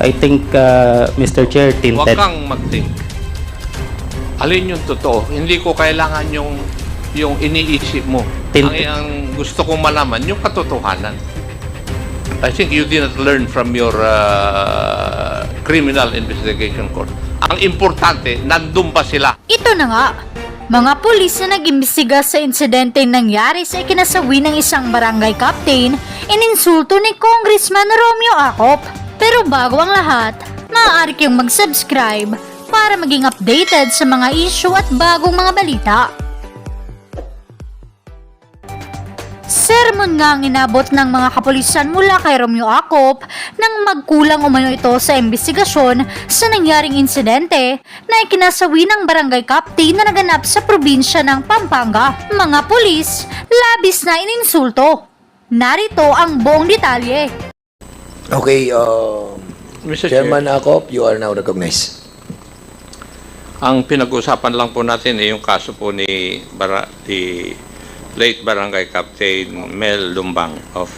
I think, Mr. Chair, Huwag tinted. kang mag-think. Alin yung totoo? Hindi ko kailangan yung iniisip mo. Ang gusto kong malaman, yung katotohanan. I think you did not learn from your criminal investigation course. Ang importante, nandun ba sila? Ito na nga, mga pulis na nag-imbestiga sa insidenteng nangyari sa ikinasawi ng isang barangay captain, ininsulto ni Congressman Romeo Acop. Pero bago ang lahat, maaari kayong mag-subscribe para maging updated sa mga issue at bagong mga balita. Sermon nga ang inabot ng mga kapulisan mula kay Romeo Acop nang magkulang umano ito sa investigasyon sa nangyaring insidente na ikinasawi ng barangay captain na naganap sa probinsya ng Pampanga. Mga pulis, labis na ininsulto. Narito ang buong detalye. Okay, Mr. Chairman Acop, you are now recognized. Ang pinag-usapan lang po natin ay yung kaso po ni late Barangay Captain Mel Lumbang of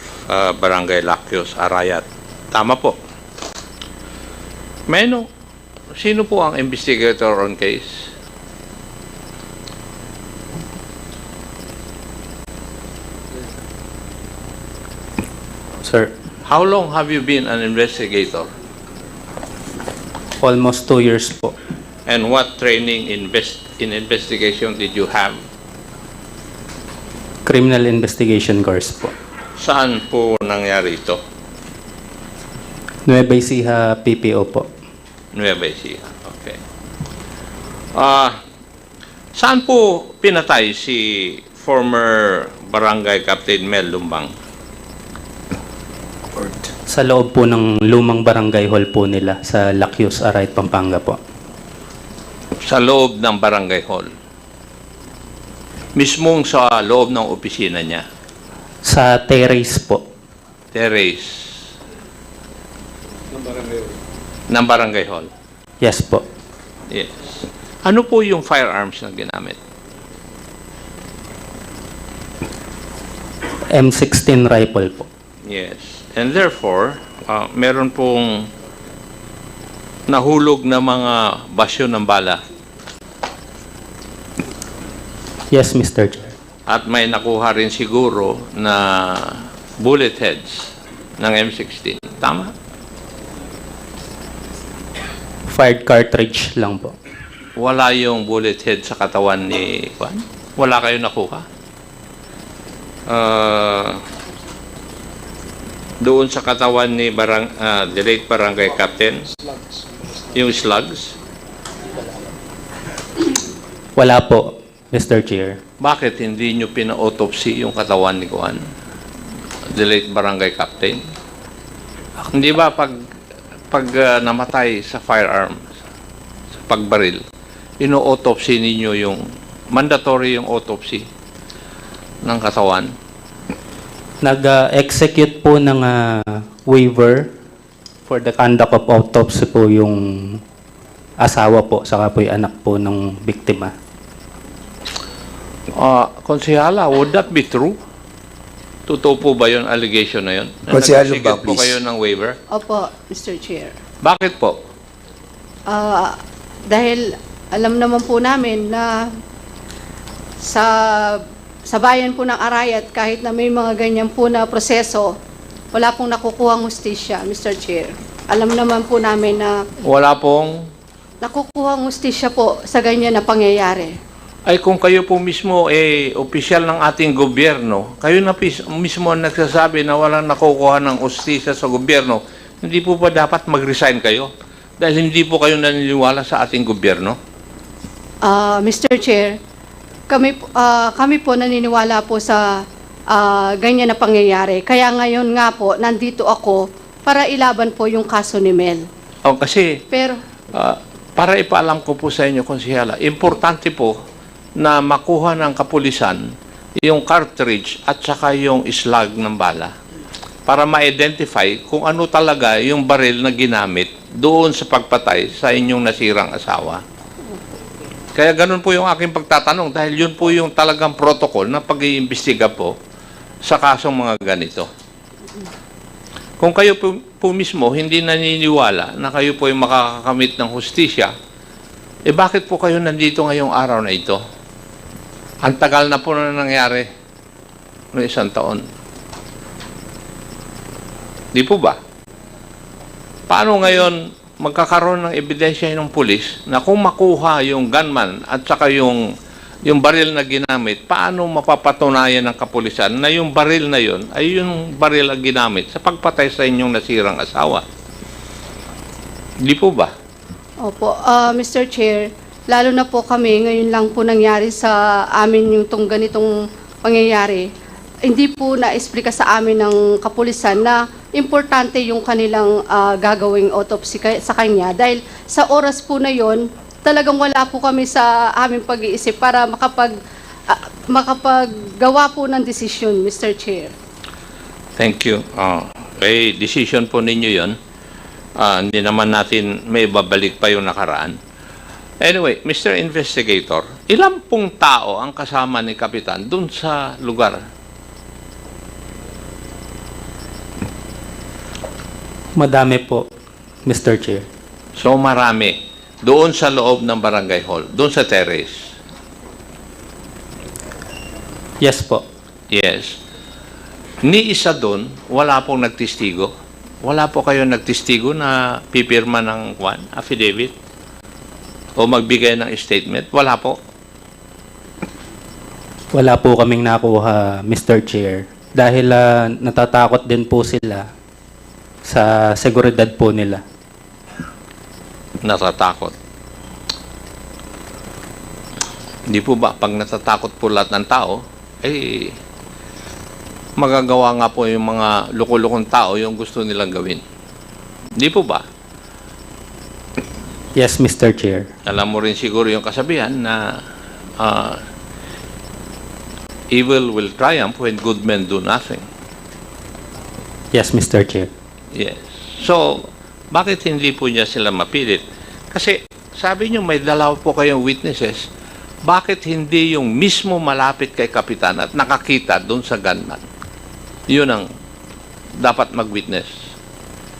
Barangay Lacios, Arayat. Tama po. Meno, sino po ang investigator on case? Sir, How long have you been an investigator? almost 2 years po. And what training in investigation did you have? Criminal investigation course po. Saan po nangyari ito? Nueva Ecija PPO po. Nueva Ecija. Okay. Saan po pinatay si former Barangay Captain Mel Lumbang? Sa loob po ng lumang barangay hall po nila sa Lacios, Arayat, Pampanga po. Sa loob ng barangay hall. Mismong sa loob ng opisina niya. Sa terrace po. Terrace. Ng barangay hall. Yes po. Yes. Ano po yung firearms na ginamit? M16 rifle po. Yes. And therefore, meron pong nahulog na mga basyo ng bala Yes, Mr. Chair. at may nakuha rin siguro na bullet heads ng M16. Tama? Fired cartridge lang po. Wala yung bullet head sa katawan ni Juan? Wala kayo nakuha? Doon sa katawan ni the late Barangay Captain? Yung slugs? Wala po, Mr. Chair. Bakit hindi nyo pina-autopsy yung katawan ni Juan? The late Barangay Captain? Hindi ba pag namatay sa firearm, sa pagbaril, ino-autopsy ninyo yung mandatory yung autopsy ng katawan? Nag-execute po ng waiver for the conduct of autopsy po yung asawa po, saka po yung anak po ng biktima. Konsehala, would that be true? Totoo po ba yung allegation na yun? Konsehal Nag-execute Lumbang, po please. kayo ng waiver? Opo, Mr. Chair. Bakit po? Dahil alam naman po namin na sa bayan po ng Arayat, kahit na may mga ganyan po na proseso, wala pong nakukuhang hustisya, Mr. Chair. Alam naman po namin na Wala pong... nakukuhang hustisya po sa ganyan na pangyayari. Ay kung kayo po mismo opisyal ng ating gobyerno, kayo na mismo ang nagsasabi na walang nakukuha ng ustisya sa gobyerno, hindi po ba dapat mag-resign kayo? Dahil hindi po kayo naniniwala sa ating gobyerno? Mr. Chair, kami po naniniwala po sa ganyan na pangyayari. Kaya ngayon nga po, nandito ako para ilaban po yung kaso ni Mel. Kasi Pero, para ipaalam ko po sa inyo, Konsehala, importante po na makuha ng kapulisan yung cartridge at saka yung slug ng bala para ma-identify kung ano talaga yung baril na ginamit doon sa pagpatay sa inyong nasirang asawa. Kaya ganun po yung aking pagtatanong dahil yun po yung talagang protocol na pag-iimbestiga po sa kasong mga ganito. Kung kayo po mismo hindi naniniwala na kayo po ay makakakamit ng hustisya, bakit po kayo nandito ngayong araw na ito? Ang tagal na po na nangyari noong 1 taon. Di po ba? Paano ngayon magkakaroon ng ebidensya ng pulis na kung makuha yung gunman at saka yung baril na ginamit, paano mapapatunayan ng kapulisan na yung baril na yun ay yung baril ang ginamit sa pagpatay sa inyong nasirang asawa? Di po ba? Opo, Mr. Chair, lalo na po kami, ngayon lang po nangyari sa amin yung ganitong pangyayari. Hindi po na-explica sa amin ng kapulisan na importante yung kanilang gagawing autopsy sa kanya dahil sa oras po na yon talagang wala po kami sa aming pag-iisip para makapaggawa po ng desisyon, Mr. Chair. Thank you. Okay, decision po ninyo yon. Hindi naman natin may babalik pa yung nakaraan. Anyway, Mr. Investigator, ilang pong tao ang kasama ni Kapitan dun sa lugar? Madami po, Mr. Chair. So marami. Doon sa loob ng barangay hall, doon sa terrace. Yes po. Yes. Ni isa doon, wala pong nagtistigo. Wala po kayo nagtistigo na pipirma ng affidavit o magbigay ng statement. Wala po. Wala po kaming nakuha, Mr. Chair. Dahil natatakot din po sila sa seguridad po nila. Natatakot. Hindi po ba, pag natatakot po lahat ng tao, magagawa nga po yung mga lukulukong tao yung gusto nilang gawin. Hindi po ba? Yes, Mr. Chair. Alam mo rin siguro yung kasabihan na evil will triumph when good men do nothing. Yes, Mr. Chair. Yes. So, bakit hindi po niya sila mapilit? Kasi sabi niyo may dalaw po kayong witnesses. Bakit hindi yung mismo malapit kay Kapitan at nakakita doon sa gunman? Yun ang dapat mag-witness.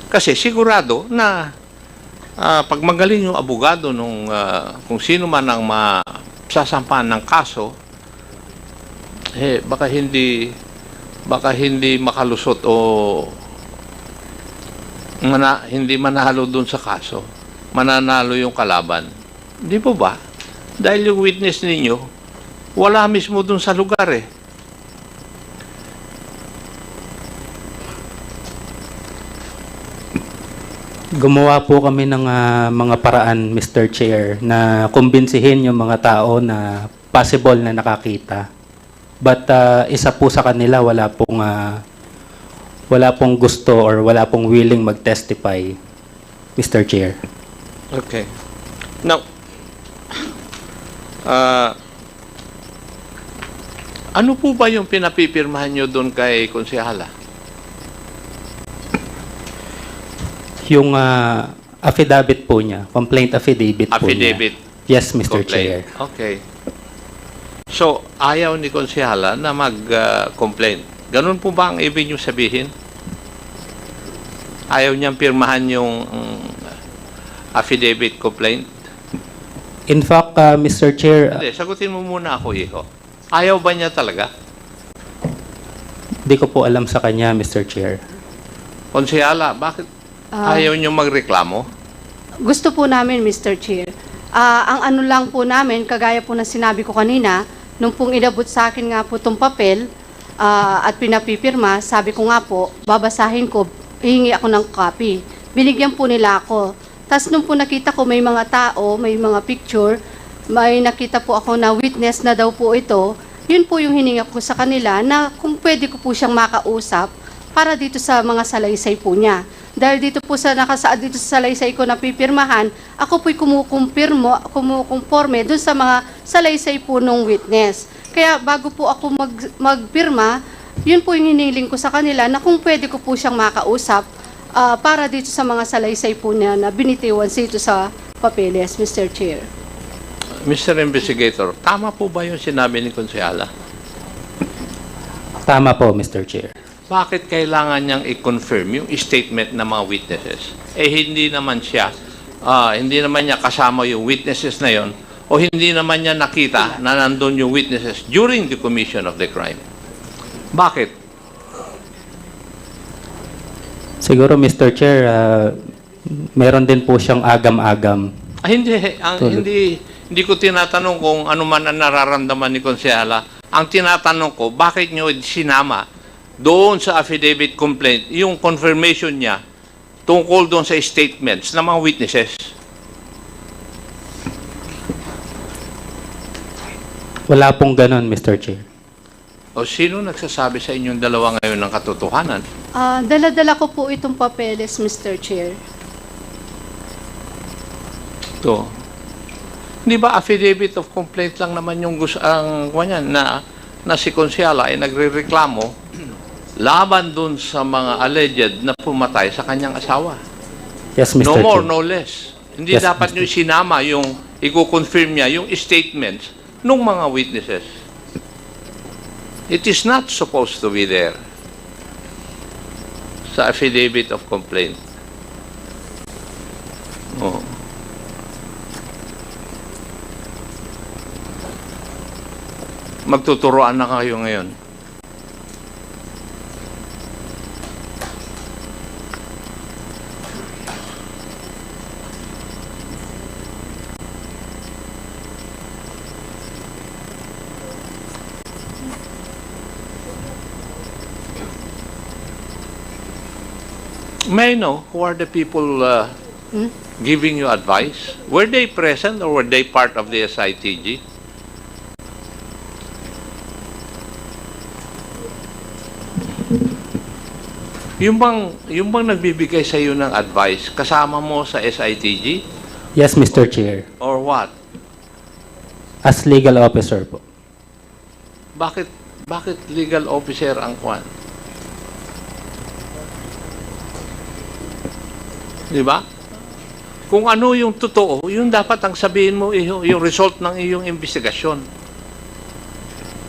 Kasi sigurado na pag magaling yung abogado nung kung sino man ang masasampahan ng kaso, baka hindi makalusot o hindi manalo doon sa kaso. Mananalo yung kalaban. Di po ba? Dahil yung witness ninyo, wala mismo doon sa lugar eh. Gumawa po kami ng mga paraan, Mr. Chair, na kumbinsihin yung mga tao na possible na nakakita. But isa po sa kanila wala pong gusto or wala pong willing mag-testify, Mr. Chair. Okay. Now, ano po ba yung pinapipirmahan nyo doon kay Konsehala? Yung affidavit po niya, complaint affidavit po niya. Affidavit. Yes, Mr. Chair. Complaint. Okay. So, ayaw ni Konsehala na mag-complain. Ganun po ba ang ibig nyo sabihin? Ayaw niyang pirmahan yung affidavit complaint? In fact, Mr. Chair, Hindi, sagutin mo muna ako, Iho. Ayaw ba niya talaga? di ko po alam sa kanya, Mr. Chair. Konsehala, bakit ayaw niyo magreklamo? Gusto po namin, Mr. Chair. Ang ano lang po namin, kagaya po na sinabi ko kanina, nung pong inabot sa akin nga po itong papel at pinapipirma, sabi ko nga po, babasahin ko, hihingi ako ng copy. Binigyan po nila ako. Tapos nung po nakita ko may mga tao, may mga picture, may nakita po ako na witness na daw po ito, yun po yung hininga ko sa kanila na kung pwede ko po siyang makausap para dito sa mga salaysay po niya. Dahil dito po sa nakasaad dito sa salaysay ko na pipirmahan, ako po'y kumukonforme dun sa mga salaysay po nung witness. Kaya bago po ako magpirma, yun po yung hiniling ko sa kanila na kung pwede ko po siyang makausap para dito sa mga salaysay po niya na binitiwan dito sa papeles, Mr. Chair. Mr. Investigator, tama po ba yung sinabi ni Konsehala? Tama po, Mr. Chair. bakit kailangan niyang i-confirm yung statement ng mga witnesses? Eh, hindi naman niya kasama yung witnesses na yon, o hindi naman niya nakita na nandun yung witnesses during the commission of the crime. Bakit? Siguro, Mr. Chair, meron din po siyang agam-agam. Hindi ko tinatanong kung ano man ang nararamdaman ni Konsehala. Ang tinatanong ko, bakit niyo sinama doon sa affidavit complaint yung confirmation niya tungkol doon sa statements ng mga witnesses? Wala pong ganon, Mr. Chair. O sino nagsasabi sa inyong dalawa ngayon ng katotohanan? Dala-dala ko po itong papeles, Mr. Chair. To. Hindi ba affidavit of complaint lang naman yung kanyan na si Konsehala ay nagrereklamo laban dun sa mga alleged na pumatay sa kanyang asawa? Yes, Mr. No Chair. more, no less. Hindi Yes, dapat Mr. nyo sinama yung i-confirm niya yung statements ng mga witnesses. It is not supposed to be there sa affidavit of complaint. Oh. Magtuturoan na kayo ngayon. May I know who are the people giving you advice? Were they present or were they part of the SITG? Yung bang nagbibigay sa iyo ng advice, kasama mo sa SITG? Yes, Mr. Chair. Or what? As legal officer po. Bakit legal officer ang kwan? Di ba? Kung ano yung totoo, yun dapat ang sabihin mo, yung result ng iyong investigasyon.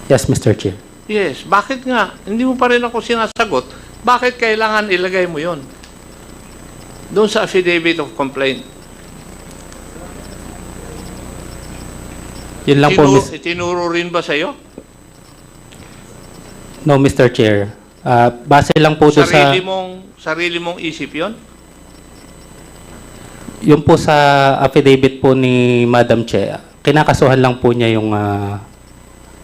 Yes, Mr. Chair. Yes, bakit nga? Hindi mo pa rin ako sinasagot. Bakit kailangan ilagay mo yon doon sa affidavit of complaint? Yun lang po, Itinuro rin ba sa'yo? No, Mr. Chair. Base lang po doon sa... Sarili mong isip yon? Yung po sa affidavit po ni Madam Che, kinakasuhan lang po niya yung...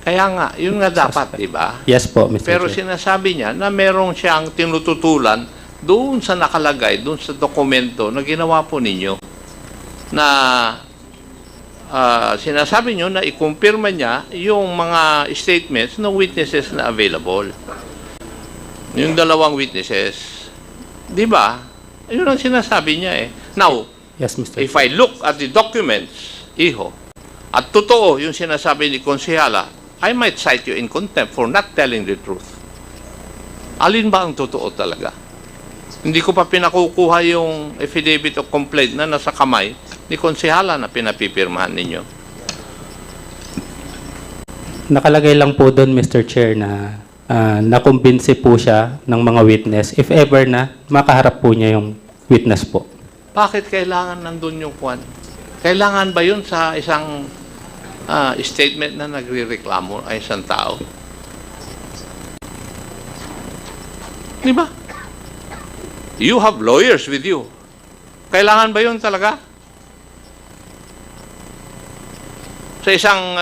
Kaya nga, yun nga dapat, di ba? yes po, Mr. Pero Chair. sinasabi niya na merong siyang tinututulan doon sa nakalagay, doon sa dokumento na ginawa po ninyo na sinasabi niyo na ikumpirma niya yung mga statements ng witnesses na available. Yung dalawang witnesses. Di ba? Yun ang sinasabi niya eh. Now, Yes, Mr. if I look at the documents, iho, at totoo yung sinasabi ni Konsehala, I might cite you in contempt for not telling the truth. Alin ba ang totoo talaga? Hindi ko pa pinakukuha yung affidavit of complaint na nasa kamay ni Konsehala na pinapipirmahan ninyo. Nakalagay lang po doon, Mr. Chair, na nakumbinsi po siya ng mga witness if ever na makaharap po niya yung witness po. Bakit kailangan nandun yung kwan? Kailangan ba yun sa isang statement na nagre-reklamo ay isang tao? Di ba? You have lawyers with you. Kailangan ba yun talaga? Sa isang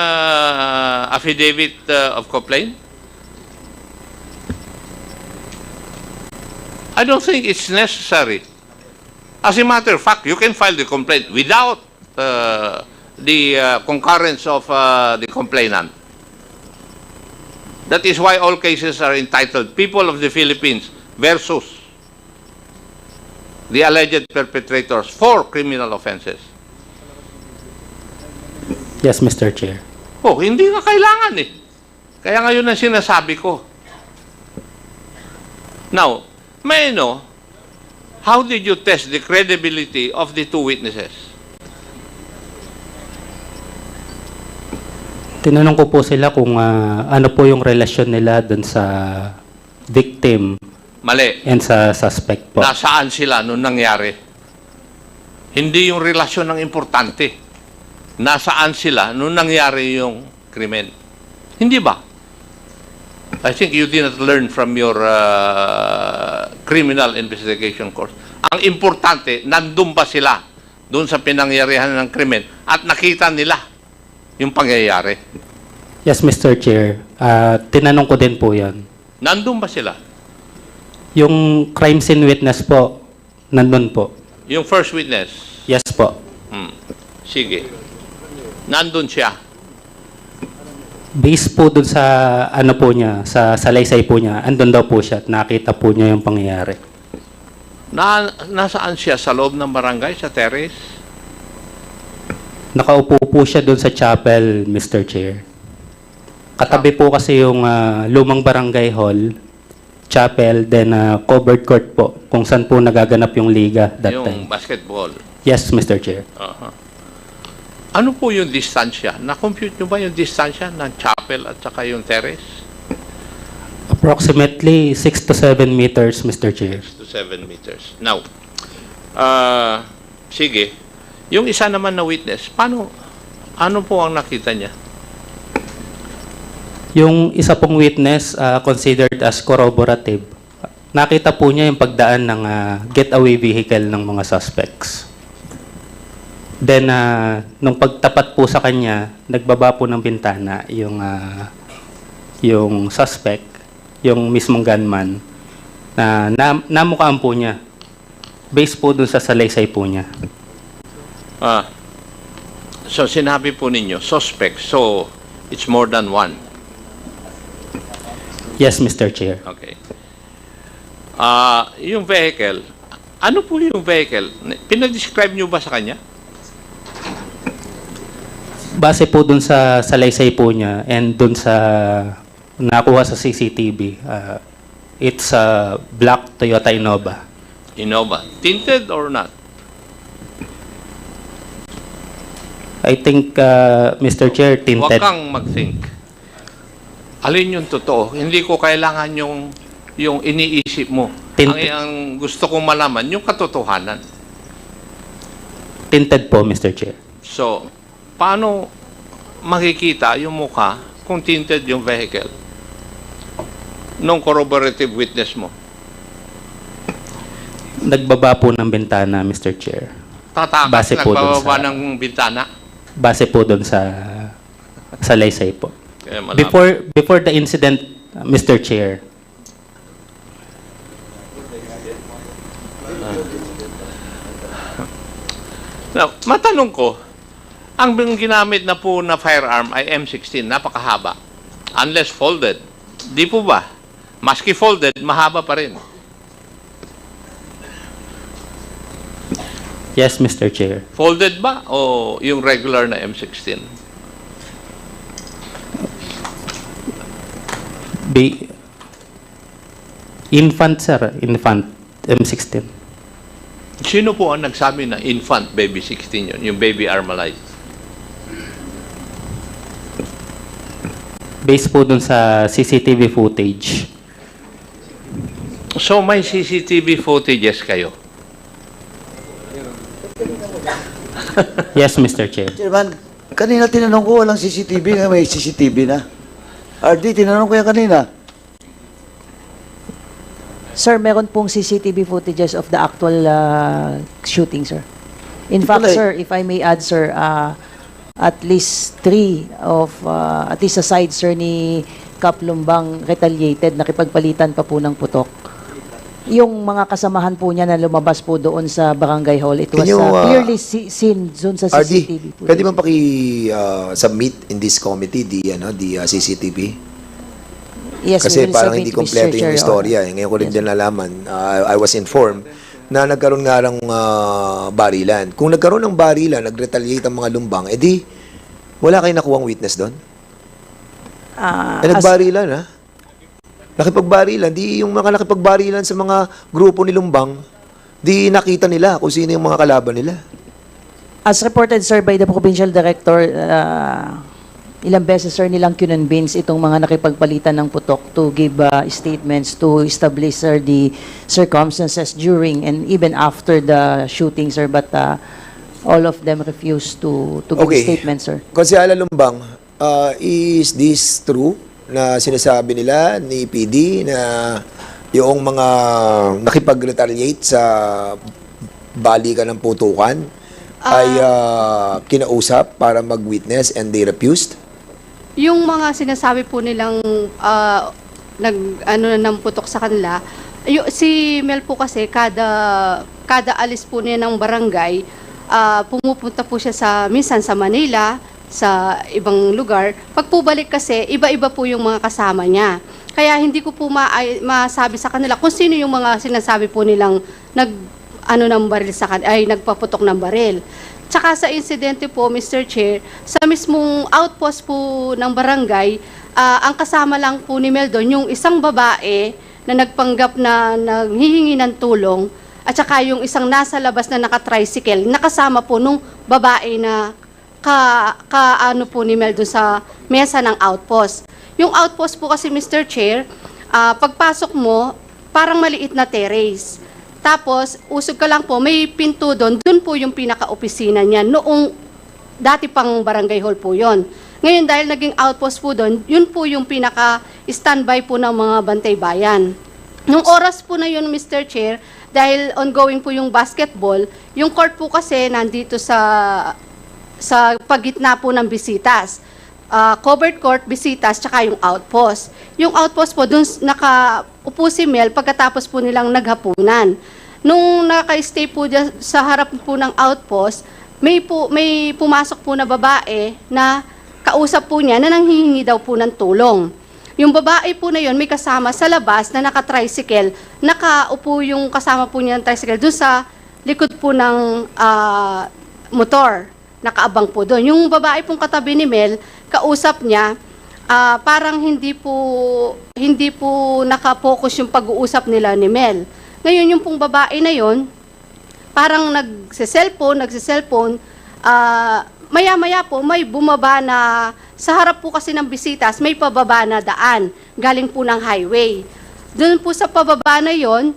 affidavit of complaint? I don't think it's necessary. As a matter of fact, you can file the complaint without the concurrence of the complainant. That is why all cases are entitled People of the Philippines versus the alleged perpetrators for criminal offenses. Yes, Mr. Chair. Oh, hindi nga kailangan eh. Kaya ngayon ang sinasabi ko. Now, may I know, how did you test the credibility of the two witnesses? Tinanong ko po sila kung ano po yung relasyon nila doon sa victim Mali. and sa suspect po. Nasaan sila nung nangyari? Hindi yung relasyon ng importante. Nasaan sila nung nangyari yung krimen? Hindi ba? I think you did not learn from your criminal investigation course. Ang importante, nandun ba sila doon sa pinangyarihan ng krimen at nakita nila yung pangyayari? Yes, Mr. Chair. Tinanong ko din po yon. Nandun ba sila? Yung crime scene witness po, nandun po. Yung first witness? Yes po. Sige. Nandun siya. Based po dun sa ano po niya, sa salaysay po niya, andun daw po siya at nakita po niya yung pangyayari. Nasaan siya? Sa loob ng barangay? Sa terrace? Nakaupo po siya dun sa chapel, Mr. Chair. Katabi po kasi yung lumang barangay hall, chapel, then covered court po, kung saan po nagaganap yung liga that Yung time. basketball. Yes, Mr. Chair. Ano po yung distansya? Na-compute nyo ba yung distansya ng chapel at saka yung terrace? Approximately 6 to 7 meters, Mr. Chair. 6 to 7 meters. Now, sige. Yung isa naman na witness, ano po ang nakita niya? Yung isa pong witness, considered as corroborative, nakita po niya yung pagdaan ng getaway vehicle ng mga suspects. Then, nung pagtapat po sa kanya, nagbaba po ng bintana yung suspect, yung mismong gunman, na namukhaan po niya. Based po dun sa salaysay po niya. So, sinabi po ninyo, suspect. So, it's more than one. Yes, Mr. Chair. Okay. Yung vehicle, ano po yung vehicle? Pinag-describe nyo ba sa kanya? Base po dun sa salaysay po niya and dun sa nakuha sa CCTV, it's a black Toyota Innova. Innova. Tinted or not? I think, Mr. Chair, Huwag tinted. kang mag-think. Alin yung totoo? Hindi ko kailangan yung iniisip mo. Tinted. Ang gusto kong malaman, yung katotohanan. Tinted po, Mr. Chair. So, paano makikita yung mukha kung tinted yung vehicle nung corroborative witness mo? Nagbaba po ng bintana, Mr. Chair. Tatakas, Base po dun nagbababa sa- ng bintana. Base po dun sa salaysay po. Kaya malaman. Before the incident, Mr. Chair, Now, matanong ko, ang ginamit na po na firearm ay M16, napakahaba. Unless folded. Di po ba? Maski folded, mahaba pa rin. yes, Mr. Chair. Folded ba o yung regular na M16? Infant, sir. Infant. M16. Sino po ang nagsabi na infant baby 16 yun? Yung baby Armalite? Based po dun sa CCTV footage. So may CCTV footages kayo? Yes, Mr. Chair. Chairman, kanina tinanong ko, walang CCTV, nga may CCTV na. RD, tinanong ko yan kanina. Sir, meron pong CCTV footages of the actual shooting, sir. In fact, Wala eh. sir, if I may add, sir, at least at least aside, sir, ni Cap Lumbang retaliated, nakipagpalitan pa po ng putok. Yung mga kasamahan po niya na lumabas po doon sa barangay hall, it was Can you, clearly seen doon sa CCTV RD, pwede bang paki-submit in this committee the CCTV? Yes, Kasi we will parang submit, hindi Mr. kompleto yung Chair, istorya. Ngayon ko rin Yes, din nalaman, I was informed, na nagkaroon nga ng barilan. Kung nagkaroon ng barilan, nag-retaliate ang mga lumbang, edi wala kayong nakuhang witness doon? Nagbarilan, ha? Nakipagbarilan. Di yung mga nakipagbarilan sa mga grupo ni lumbang, di nakita nila kung sino yung mga kalaban nila. As reported, sir, by the provincial director, ilang beses, sir, nilang kinonvince itong mga nakipagpalitan ng putok to give statements to establish, sir, the circumstances during and even after the shooting, sir, but all of them refused to give Okay. statements, sir. Konsyala Lumbang, is this true na sinasabi nila ni PD na yung mga nakipag-retaliate sa balikan ng putukan ay kinausap para mag-witness and they refused? Yung mga sinasabi po nilang ng putok sa kanila, si Mel po kasi kada alis po niya ng barangay, pumupunta po siya minsan sa Manila, sa ibang lugar. Pag po balik kasi, iba-iba po yung mga kasama niya. Kaya hindi ko po masabi sa kanila kung sino yung mga sinasabi po nilang ng baril nagpaputok ng baril. Tsaka sa insidente po, Mr. Chair, sa mismong outpost po ng barangay, ang kasama lang po ni Mel doon, yung isang babae na nagpanggap na nanghihingi ng tulong, at saka yung isang nasa labas na naka-tricycle, nakasama po nung babae na ano po ni Mel doon sa mesa ng outpost. Yung outpost po kasi, Mr. Chair, pagpasok mo, parang maliit na terrace. Tapos, usog ka lang po, may pinto doon. Doon po yung pinaka-opisina niya. Noong dati pang barangay hall po yon. Ngayon, dahil naging outpost po doon, yun po yung pinaka-standby po ng mga bantay bayan. Nung oras po na yun, Mr. Chair, dahil ongoing po yung basketball, yung court po kasi nandito sa paggitna po ng bisitas. Covered court, bisitas, tsaka yung outpost. Yung outpost po, dun nakaupo si Mel pagkatapos po nilang naghapunan. Nung naka-stay po sa harap po ng outpost, may pumasok po na babae na kausap po niya na nanghihingi daw po ng tulong. Yung babae po na yun, may kasama sa labas na naka-tricycle, nakaupo yung kasama po niya ng tricycle doon sa likod po ng motor. Nakaabang po doon. Yung babae pong katabi ni Mel, kausap niya, parang hindi po nakapokus yung pag-uusap nila ni Mel. Ngayon, yung pong babae na yon, parang nagsiselfone, maya-maya po, may bumaba na, sa harap po kasi ng bisitas, may pababa na daan, galing po ng highway. Doon po sa pababa na yon,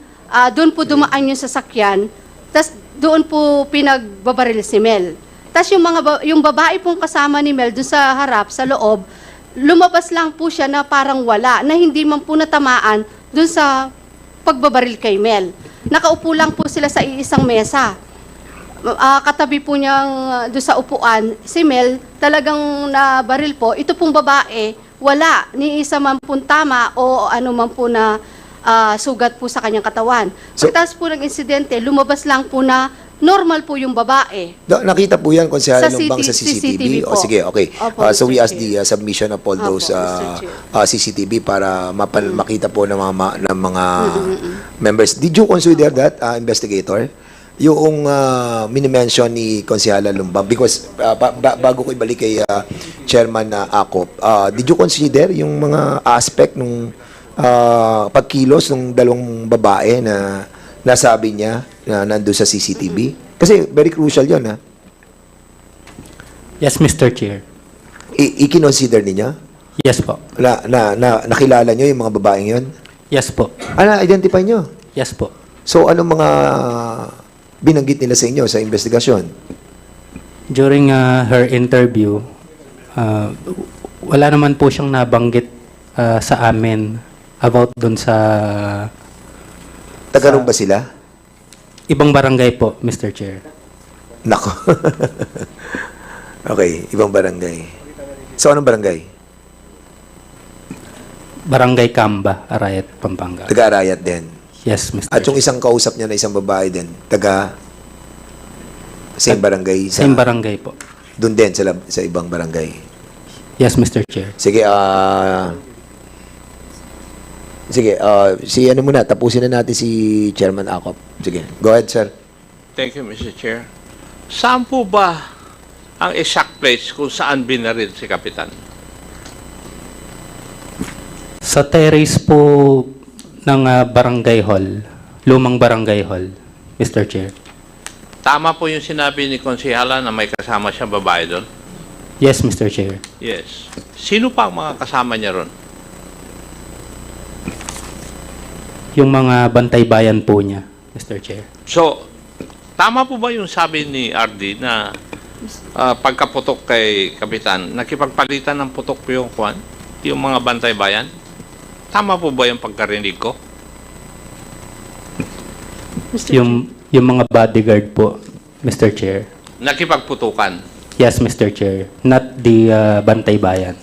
doon po dumaan yung sasakyan, tas doon po pinagbabaril si Mel. Tas yung babae pong kasama ni Mel doon sa harap, sa loob, lumabas lang po siya na parang wala, na hindi man po natamaan doon sa pagbabaril kay Mel. Nakaupo lang po sila sa iisang mesa. Katabi po niyang doon sa upuan, si Mel, talagang nabaril po. Ito pong babae, wala, ni isa man pong tama o ano man po na sugat po sa kanyang katawan. So- Pagtas po ng insidente, lumabas lang po na normal po yung babae. Nakita po yan, Konsyala Sa Lumbang, sa CCTV? CCTV po. O sige, okay. Opo, So we Mr. ask Chair. the submission of all those Opo, Mr. CCTV para makita po ng mga members. Did you consider that, investigator? Yung minimension ni Konsyala Lumbang, because bago ko ibalik kay Chairman Acop, did you consider yung mga aspect nung pagkilos ng dalawang babae na nasabi niya na nandun sa CCTV? Kasi very crucial yun, ha? Yes, Mr. Chair. I-consider ninyo? Yes po. Nakilala nyo yung mga babaeng yun? Yes po. Identify nyo? Yes po. So, anong mga binanggit nila sa inyo sa investigasyon? During her interview, wala naman po siyang nabanggit sa amin about dun sa Taga ron ba sila? ibang barangay po, Mr. Chair. Nako. Okay, ibang barangay. So, anong barangay? Barangay Camba, Arayat, Pampanga. Taga-Arayat din. Yes, Mr. At yung Chair. isang kausap niya na isang babae din, taga same barangay. Same barangay po. Doon din sa ibang barangay. Yes, Mr. Chair. Sige, si ano muna, tapusin na natin si Chairman Acop. Sige, go ahead, sir. Thank you, Mr. Chair. Saan po ba ang exact place kung saan binaril si Kapitan? Sa terrace po ng barangay hall, lumang barangay hall, Mr. Chair. Tama po yung sinabi ni Konsihala na may kasama siyang babae doon? Yes, Mr. Chair. Yes. Sino pa ang mga kasama niya ron? Yung mga bantay bayan po niya, Mr. Chair. So, tama po ba yung sabi ni RD na pagkaputok kay Kapitan, nakipagpalitan ng putok po yung kwan, yung mga bantay bayan? Tama po ba yung pagkarinig ko? Mr. Yung mga bodyguard po, Mr. Chair. Nakipagputukan. Yes, Mr. Chair. Not the bantay bayan.